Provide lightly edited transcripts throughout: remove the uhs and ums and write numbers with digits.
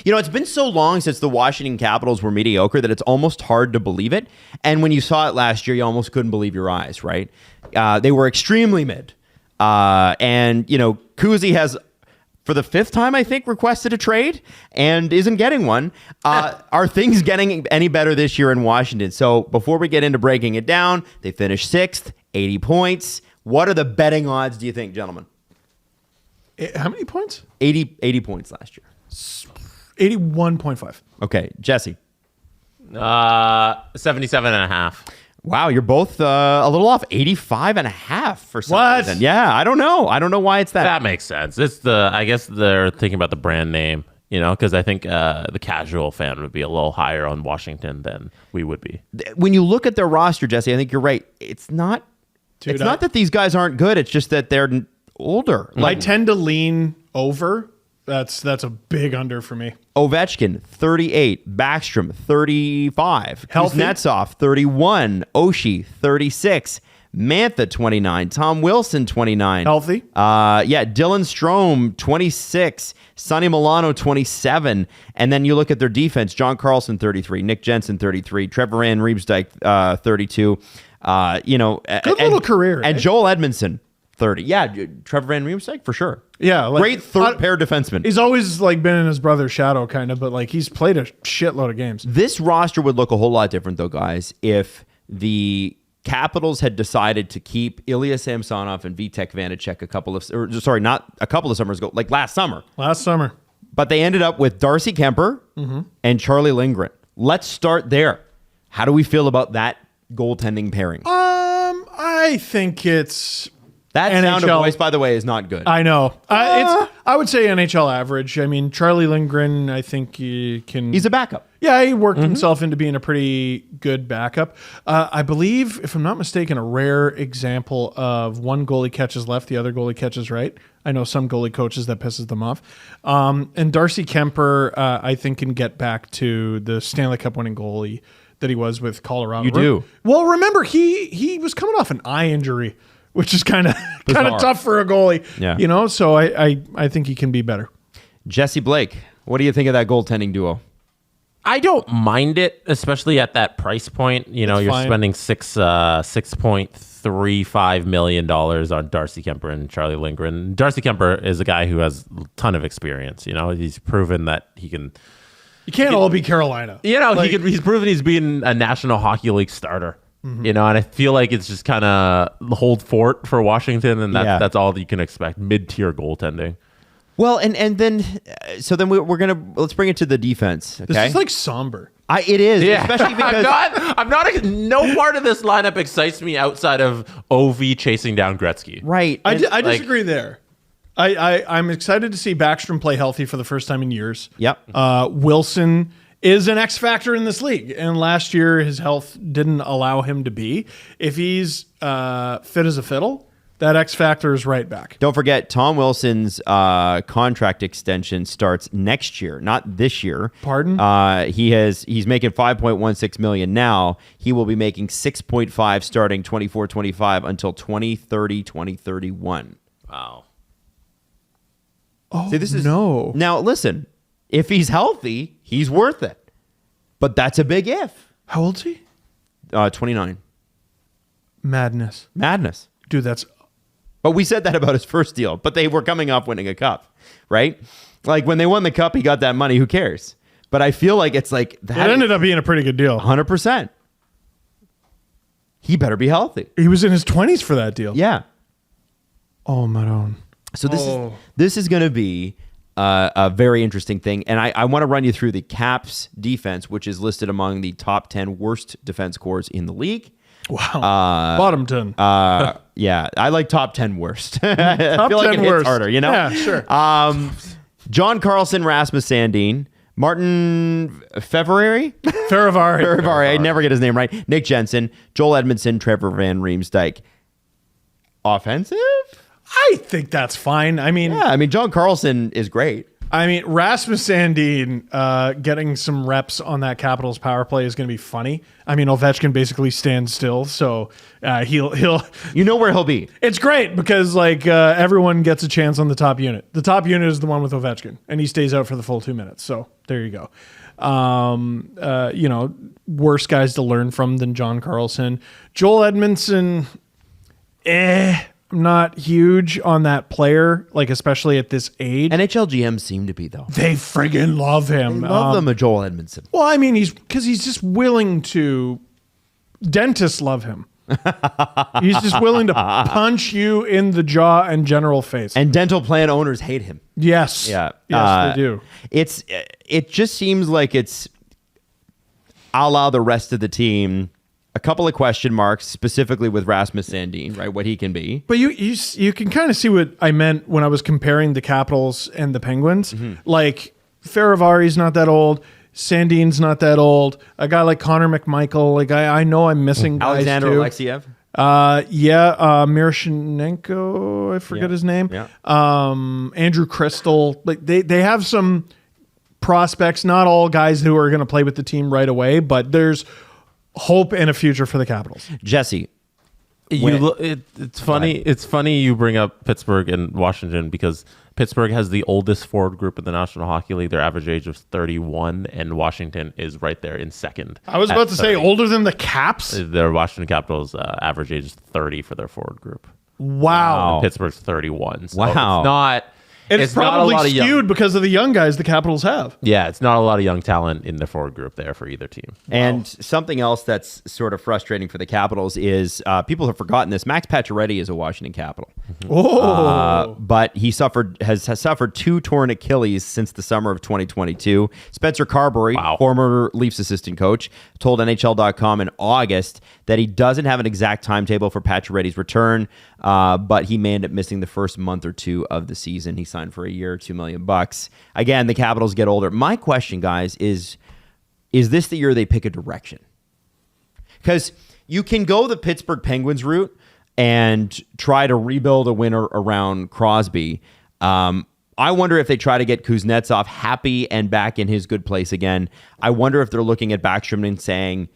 It's been so long since the Washington Capitals were mediocre that it's almost hard to believe it. And when you saw it last year, you almost couldn't believe your eyes, right? They were extremely mid. And Kuzi has, for the 5th time, I think, requested a trade and isn't getting one. Are things getting any better this year in Washington? So before we get into breaking it down, they finished 6th, 80 points. What are the betting odds, do you think, gentlemen? How many points? 80 points last year. 81.5. Okay, Jesse. 77.5. Wow, you're both a little off. 85.5 for some reason. Yeah, I don't know. I don't know why it's that. That makes sense. I guess they're thinking about the brand name, because I think the casual fan would be a little higher on Washington than we would be. When you look at their roster, Jesse, I think you're right. It's not that these guys aren't good. It's just that they're older. I tend to lean over. That's a big under for me. Ovechkin, 38. Backstrom, 35. Kuznetsov, 31. Oshie, 36. Mantha, 29. Tom Wilson, 29. Healthy. Dylan Strome, 26. Sonny Milano, 27. And then you look at their defense. John Carlson, 33. Nick Jensen, 33. Trevor Van Riemsdyk, 32. Good little career. And Joel Edmondson, 30. Yeah, Trevor Van Riemsdyk, for sure. Yeah. Great third-pair defenseman. He's always been in his brother's shadow, kind of, but he's played a shitload of games. This roster would look a whole lot different, though, guys, if the Capitals had decided to keep Ilya Samsonov and Vitek Vanacek not a couple of summers ago, like last summer. Last summer. But they ended up with Darcy Kemper and Charlie Lindgren. Let's start there. How do we feel about that goaltending pairing? I think it's... That NHL, sound of voice, by the way, is not good. I know. I would say NHL average. I mean, Charlie Lindgren, I think he can... He's a backup. Yeah, he worked himself into being a pretty good backup. I believe, if I'm not mistaken, a rare example of one goalie catches left, the other goalie catches right. I know some goalie coaches that pisses them off. And Darcy Kemper, I think, can get back to the Stanley Cup winning goalie that he was with Colorado. You do. Well, remember, he was coming off an eye injury, which is kind of tough for a goalie. Yeah. So I think he can be better. Jesse Blake, what do you think of that goaltending duo? I don't mind it, especially at that price point. You're fine. spending $6.35 million on Darcy Kemper and Charlie Lindgren. Darcy Kemper is a guy who has a ton of experience. He's proven that he can. You can't all be Carolina. He's proven he's been a National Hockey League starter. And I feel like it's just kind of hold fort for Washington, and that's all that you can expect. Mid-tier goaltending. Well, and then let's bring it to the defense. Okay? This is somber. It is, especially because no part of this lineup excites me outside of OV chasing down Gretzky. Right. I disagree there. I'm excited to see Backstrom play healthy for the first time in years. Yep. Wilson is an X factor in this league, and last year his health didn't allow him to be. If he's fit as a fiddle, that X factor is right back. Don't forget, Tom Wilson's contract extension starts next year, not this year. Pardon? He's making $5.16 million now. He will be making $6.5 starting 24-25 until 2030, 2031. Wow. Oh, See, no. Now, listen, if he's healthy, he's worth it. But that's a big if. How old's he? 29. Madness. Dude, that's... But we said that about his first deal. But they were coming off winning a cup, right? When they won the cup, he got that money. Who cares? But I feel like it's that. It ended up being a pretty good deal. 100%. He better be healthy. He was in his 20s for that deal. Yeah. Oh, Maroon. So this is going to be a very interesting thing. And I want to run you through the Caps defense, which is listed among the top 10 worst defense cores in the league. Wow. Bottom 10. Yeah, I like top 10 worst. I top feel 10 like it worst. hits harder, Yeah, sure. John Carlson, Rasmus Sandin, Martin February? Feravari. I never get his name right. Nick Jensen, Joel Edmondson, Trevor Van Riemsdyk. Offensive? I think that's fine. I mean, John Carlson is great. I mean, Rasmus Sandin getting some reps on that Capitals power play is going to be funny. I mean, Ovechkin basically stands still, so he'll. You know where he'll be. It's great because everyone gets a chance on the top unit. The top unit is the one with Ovechkin, and he stays out for the full 2 minutes. So there you go. Worse guys to learn from than John Carlson. Joel Edmondson, I'm not huge on that player, especially at this age. NHL GMs seem to be, though. They friggin' love him. They love them, Joel Edmondson. Well, I mean, he's just willing to. Dentists love him. He's just willing to punch you in the jaw and general face. And dental plan owners hate him. Yes. Yeah. Yes, they do. It just seems like it's a la the rest of the team. A couple of question marks, specifically with Rasmus Sandin, right? What he can be. But you can kind of see what I meant when I was comparing the Capitals and the Penguins. Like, Faravari's not that old. Sandin's not that old. A guy like Connor McMichael. I know I'm missing guys Alexander too. Alexiev. Miroshnichenko, I forget his name. Yeah. Andrew Crystal. They have some prospects, not all guys who are going to play with the team right away, but there's hope and a future for the Capitals. Jesse. It's funny. It's funny you bring up Pittsburgh and Washington because Pittsburgh has the oldest forward group in the National Hockey League. Their average age is 31, and Washington is right there in second. I was about to say older than the Caps. Their Washington Capitals average age is 30 for their forward group. Wow. And Pittsburgh's 31. So Wow. It's not. It's probably not a lot of skewed because of the young guys the Capitals have. Yeah, it's not a lot of young talent in the forward group there for either team. And something else that's sort of frustrating for the Capitals is people have forgotten this. Max Pacioretty is a Washington Capital. But he has suffered 2 torn Achilles since the summer of 2022. Spencer Carberry, former Leafs assistant coach, told NHL.com in August that he doesn't have an exact timetable for Pacioretty's return, but he may end up missing the first month or 2 of the season. He signed for a year, $2 million. Again, the Capitals get older. My question, guys, is this the year they pick a direction? Because you can go the Pittsburgh Penguins route and try to rebuild a winner around Crosby. I wonder if they try to get Kuznetsov happy and back in his good place again. I wonder if they're looking at Backstrom and saying,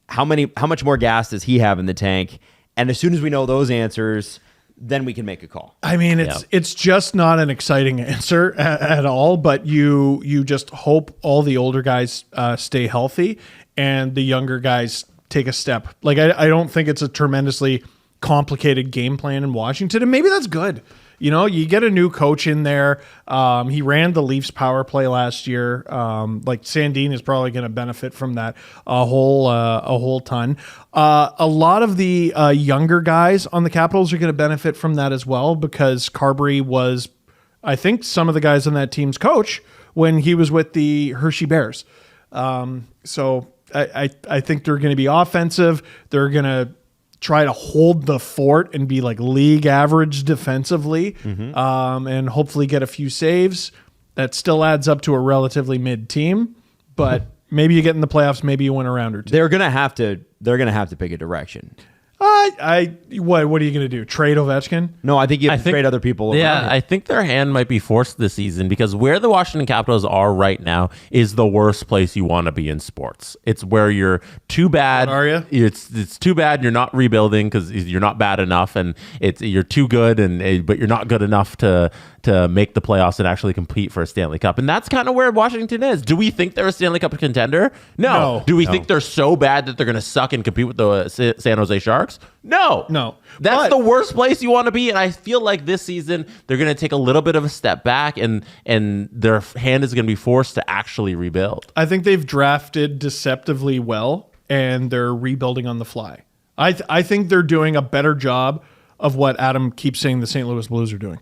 how much more gas does he have in the tank? And as soon as we know those answers, then we can make a call. I mean, it's just not an exciting answer at all, but you just hope all the older guys stay healthy and the younger guys take a step. I don't think it's a tremendously complicated game plan in Washington, and maybe that's good. You get a new coach in there. He ran the Leafs power play last year. Sandin is probably going to benefit from that a whole ton. A lot of the younger guys on the Capitals are going to benefit from that as well because Carberry was, I think, some of the guys on that team's coach when he was with the Hershey Bears. So I think they're going to be offensive. They're going to try to hold the fort and be league average defensively, and hopefully get a few saves. That still adds up to a relatively mid team, but maybe you get in the playoffs, maybe you win a round or 2. They're gonna have to pick a direction. What are you going to do? Trade Ovechkin? No, I think you have to trade other people. Yeah, I think their hand might be forced this season because where the Washington Capitals are right now is the worst place you want to be in sports. It's where you're too bad. What are you? It's too bad you're not rebuilding because you're not bad enough, and you're too good, but you're not good enough to make the playoffs and actually compete for a Stanley Cup. And that's kind of where Washington is. Do we think they're a Stanley Cup contender? No. Do we think they're so bad that they're going to suck and compete with the San Jose Sharks? No. That's the worst place you want to be. And I feel like this season they're going to take a little bit of a step back and their hand is going to be forced to actually rebuild. I think they've drafted deceptively well and they're rebuilding on the fly. I think they're doing a better job of what Adam keeps saying the St. Louis Blues are doing.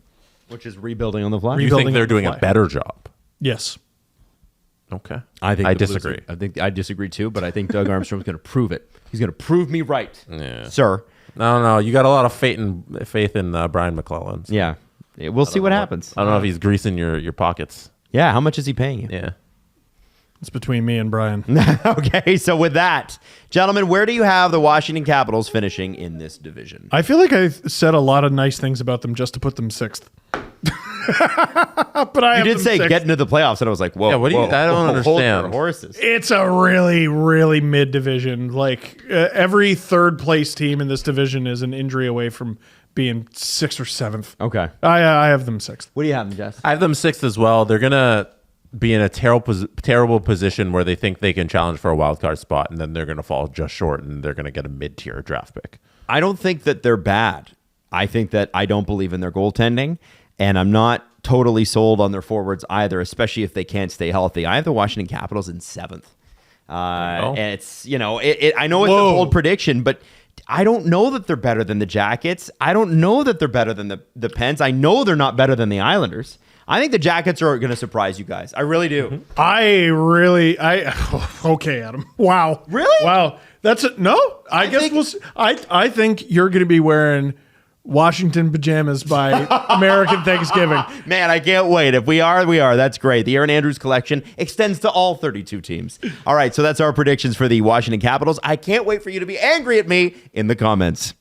Which is rebuilding on the fly. You think they're doing a better job? Yes. Okay. I disagree. I disagree too, but I think Doug Armstrong's going to prove it. He's going to prove me right, sir. No. You got a lot of faith in Brian McClellan. So. Yeah. We'll see what happens. I don't know if he's greasing your pockets. Yeah. How much is he paying you? Yeah. It's between me and Brian. Okay. So with that, gentlemen, where do you have the Washington Capitals finishing in this division? I feel like I said a lot of nice things about them just to put them 6th. But I You have did them say sixth. get into the playoffs, and I was like, whoa. Yeah, what do you- whoa, I don't whoa, hold understand. your horses. It's a really, really mid division. Like every third place team in this division is an injury away from being 6th or 7th. Okay. I have them 6th. What do you have, Jess? I have them 6th as well. They're gonna be in a terrible position where they think they can challenge for a wild card spot, and then they're gonna fall just short, and they're gonna get a mid-tier draft pick. I don't think that they're bad. I think that I don't believe in their goaltending, and I'm not totally sold on their forwards either, especially if they can't stay healthy. I have the Washington Capitals in 7th. And it's, I know it's a bold prediction, but I don't know that they're better than the Jackets. I don't know that they're better than the Pens. I know they're not better than the Islanders. I think the Jackets are going to surprise you guys. I really do. Okay, Adam. Wow. Really? Wow. That's it. No, I guess we'll see. I think you're going to be wearing Washington pajamas by American Thanksgiving. Man, I can't wait. If we are, we are. That's great. The Aaron Andrews collection extends to all 32 teams. All right, so that's our predictions for the Washington Capitals. I can't wait for you to be angry at me in the comments.